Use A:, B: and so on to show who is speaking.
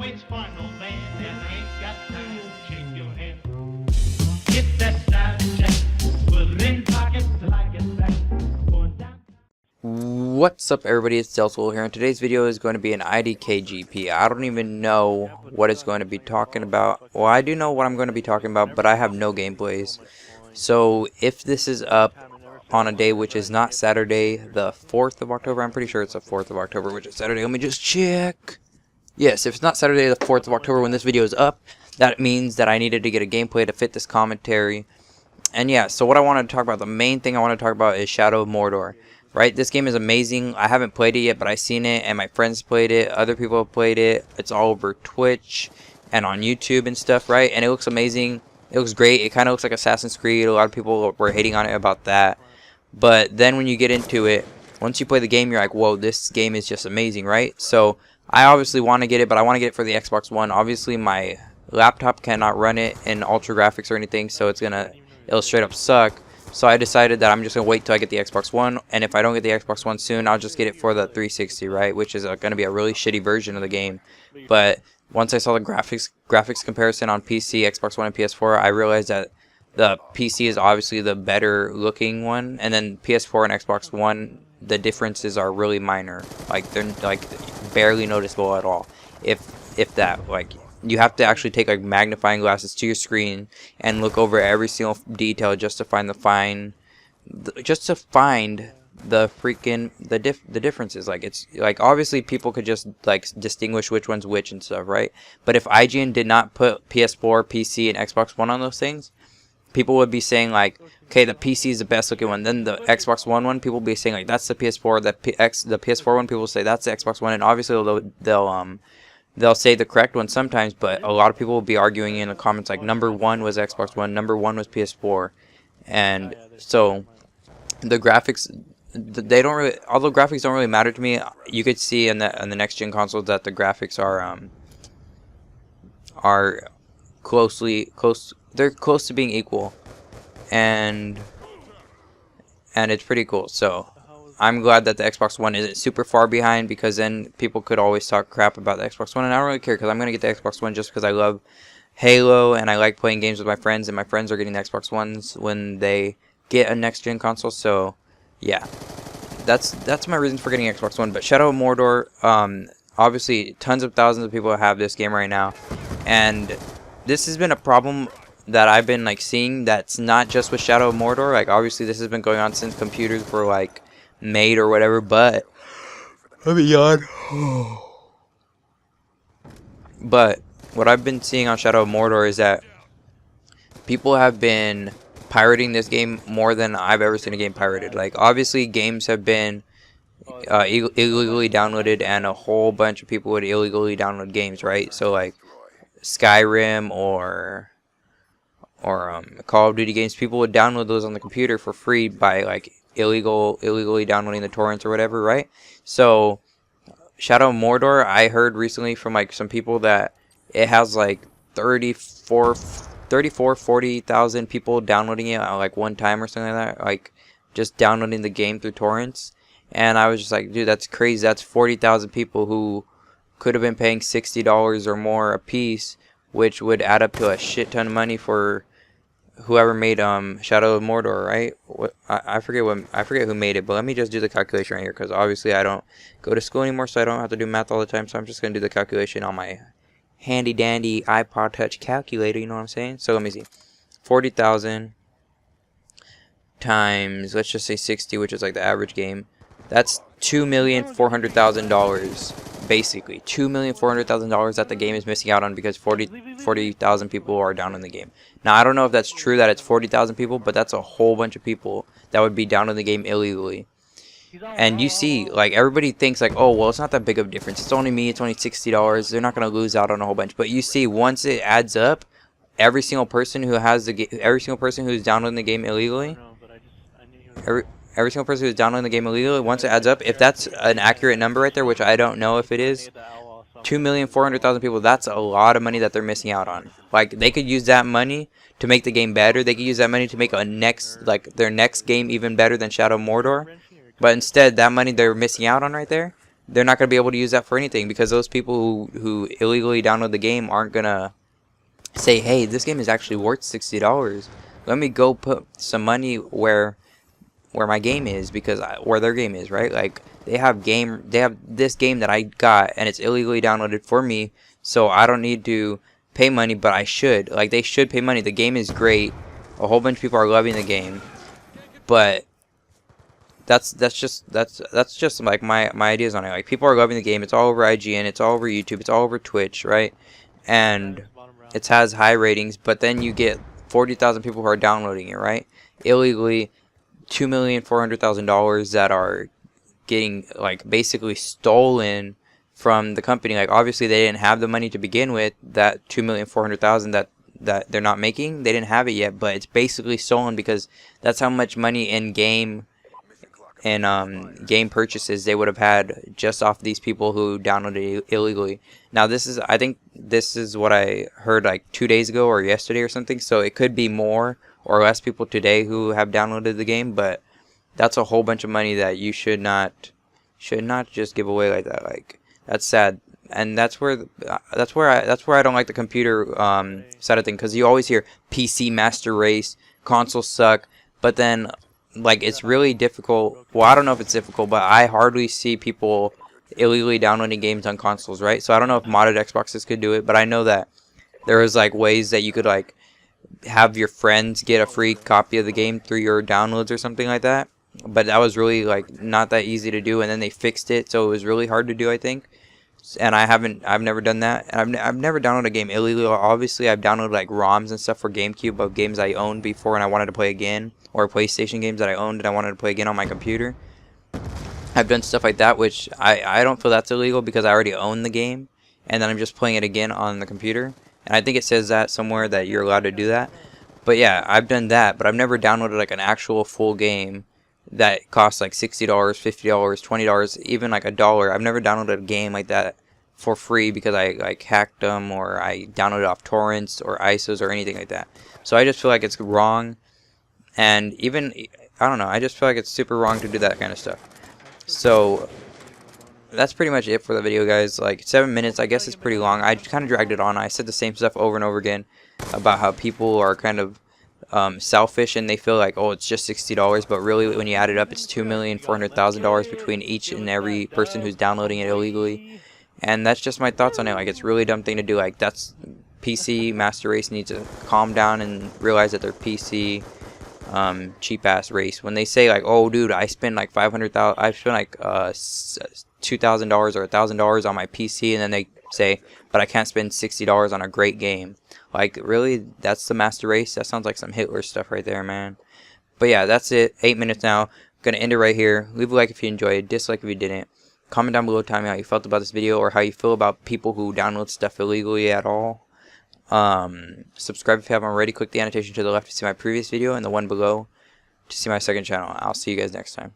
A: always fun, old man, and I ain't got time to shake your hand. Get that style check, put it in pockets till I get back. Going down.
B: What's up everybody, it's Delsoul here, and today's video is going to be an IDK GP. I don't even know what it's going to be talking about. Well, I do know what I'm going to be talking about, but I have no gameplays. So if this is up on a day which is not Saturday the 4th of October, I'm pretty sure it's the 4th of October, which is Saturday. Let me just check. Yes, if it's not Saturday the 4th of October when this video is up, that means that I needed to get a gameplay to fit this commentary. And yeah, so what I wanted to talk about, the main thing I want to talk about is Shadow of Mordor. Right, this game is amazing. I haven't played it yet, but I've seen it, and my friends played it. Other people have played it. It's all over Twitch and on YouTube and stuff, right? And it looks amazing. It looks great. It kind of looks like Assassin's Creed. A lot of people were hating on it about that. But then when you get into it, once you play the game, you're like, whoa, this game is just amazing, right? So I obviously want to get it, but I want to get it for the Xbox One. Obviously, my laptop cannot run it in ultra graphics or anything, so it'll straight up suck. So I decided that I'm just going to wait till I get the Xbox One, and if I don't get the Xbox One soon, I'll just get it for the 360, right? Which is going to be a really shitty version of the game. But once I saw the graphics comparison on PC, Xbox One, and PS4, I realized that the PC is obviously the better looking one, and then PS4 and Xbox One, the differences are really minor. Like, they're like barely noticeable at all. If that, like, you have to actually take like magnifying glasses to your screen and look over every single detail just to find the differences. Like, it's like, obviously people could just like distinguish which one's which and stuff, right? But if IGN did not put PS4, PC, and Xbox One on those things, people would be saying like, okay, the PC is the best looking one. Then the Xbox One, people will be saying like, that's the PS4. The PS4 one, people will say that's the Xbox One, and obviously they'll say the correct one sometimes, but a lot of people will be arguing in the comments like number 1 was Xbox One, number 1 was PS4, and so the graphics, they don't really, although graphics don't really matter to me, you could see in the next gen consoles that the graphics are they're close to being equal, and it's pretty cool. So I'm glad that the Xbox One isn't super far behind, because then people could always talk crap about the Xbox One, and I don't really care, because I'm going to get the Xbox One just because I love Halo, and I like playing games with my friends, and my friends are getting the Xbox Ones when they get a next-gen console. So yeah, that's my reason for getting Xbox One. But Shadow of Mordor, obviously tons of thousands of people have this game right now, and this has been a problem that I've been like seeing, that's not just with Shadow of Mordor. Like, obviously this has been going on since computers were like made or whatever, but let me yawn. But what I've been seeing on Shadow of Mordor is that people have been pirating this game more than I've ever seen a game pirated. Like, obviously games have been illegally downloaded, and a whole bunch of people would illegally download games, right? So like Skyrim or Call of Duty games, people would download those on the computer for free by like illegally downloading the torrents or whatever, right? So Shadow of Mordor, I heard recently from like some people that it has like 40,000 people downloading it at like one time or something like that, like just downloading the game through torrents. And I was just like, dude, that's crazy. That's 40,000 people who could have been paying $60 or more a piece, which would add up to a shit ton of money for whoever made Shadow of Mordor, right? I forget who made it, but let me just do the calculation right here, because obviously I don't go to school anymore, so I don't have to do math all the time. So I'm just gonna do the calculation on my handy dandy iPod Touch calculator. You know what I'm saying? So let me see, 40,000 times, let's just say 60, which is like the average game. That's $2,400,000. Basically, $2,400,000 that the game is missing out on because 40,000 people are down in the game. Now, I don't know if that's true that it's 40,000 people, but that's a whole bunch of people that would be down in the game illegally. And you see, like, everybody thinks like, oh, well, it's not that big of a difference. It's only me. It's only $60. They're not going to lose out on a whole bunch. But you see, once it adds up, every single person who has every single person who's downloading the game illegally, every single person who's downloading the game illegally, once it adds up, if that's an accurate number right there, which I don't know if it is, 2,400,000 people, that's a lot of money that they're missing out on. Like, they could use that money to make the game better. They could use that money to make their next game even better than Shadow of Mordor. But instead, that money they're missing out on right there, they're not going to be able to use that for anything, because those people who illegally download the game aren't going to say, hey, this game is actually worth $60. Let me go put some money where my game is, because where their game is, right? Like, they have this game that I got, and it's illegally downloaded for me, so I don't need to pay money, but I should. Like, they should pay money. The game is great. A whole bunch of people are loving the game, but that's just like my ideas on it. Like, people are loving the game. It's all over IGN, it's all over YouTube, it's all over Twitch, right? And it has high ratings, but then you get 40,000 people who are downloading it, right? Illegally, $2,400,000 that are getting, like, basically stolen from the company. Like, obviously they didn't have the money to begin with. That $2,400,000 that they're not making, they didn't have it yet, but it's basically stolen, because that's how much money in game and game purchases they would have had just off these people who downloaded it illegally. Now, I think this is what I heard like 2 days ago or yesterday or something, so it could be more or less people today who have downloaded the game, but that's a whole bunch of money that you should not just give away like that. Like, that's sad. And that's where I don't like the computer side of thing, because you always hear PC master race, consoles suck, but then, like, it's really difficult. Well, I don't know if it's difficult, but I hardly see people illegally downloading games on consoles, right? So I don't know if modded Xboxes could do it, but I know that there was like ways that you could like have your friends get a free copy of the game through your downloads or something like that. But that was really like not that easy to do, and then they fixed it, so it was really hard to do, I think. And I've never done that. And I've never downloaded a game illegally. Obviously, I've downloaded like ROMs and stuff for GameCube of games I owned before and I wanted to play again, or PlayStation games that I owned and I wanted to play again on my computer. I've done stuff like that, which I don't feel that's illegal, because I already own the game, and then I'm just playing it again on the computer. And I think it says that somewhere that you're allowed to do that. But yeah, I've done that, but I've never downloaded like an actual full game that costs like $60, $50, $20, even like $1. I've never downloaded a game like that for free because I like hacked them, or I downloaded off torrents or ISOs or anything like that. So I just feel like it's wrong, and even, I don't know, I just feel like it's super wrong to do that kind of stuff. So that's pretty much it for the video, guys. Like, 7 minutes, I guess it's pretty long. I kind of dragged it on. I said the same stuff over and over again about how people are kind of selfish, and they feel like, oh, it's just $60, but really when you add it up, it's $2,400,000 between each and every person who's downloading it illegally. And that's just my thoughts on it. Like, it's a really dumb thing to do. Like, that's PC Master Race needs to calm down and realize that they're PC cheap ass race. When they say like, oh dude, I spent like $500,000, I spent like $2,000 or $1,000 on my PC, and then they say, but I can't spend $60 on a great game. Like, really? That's the Master Race? That sounds like some Hitler stuff right there, man. But yeah, that's it. 8 minutes now. Gonna end it right here. Leave a like if you enjoyed, dislike if you didn't. Comment down below, tell me how you felt about this video, or how you feel about people who download stuff illegally at all. Subscribe if you haven't already. Click the annotation to the left to see my previous video, and the one below to see my second channel. I'll see you guys next time.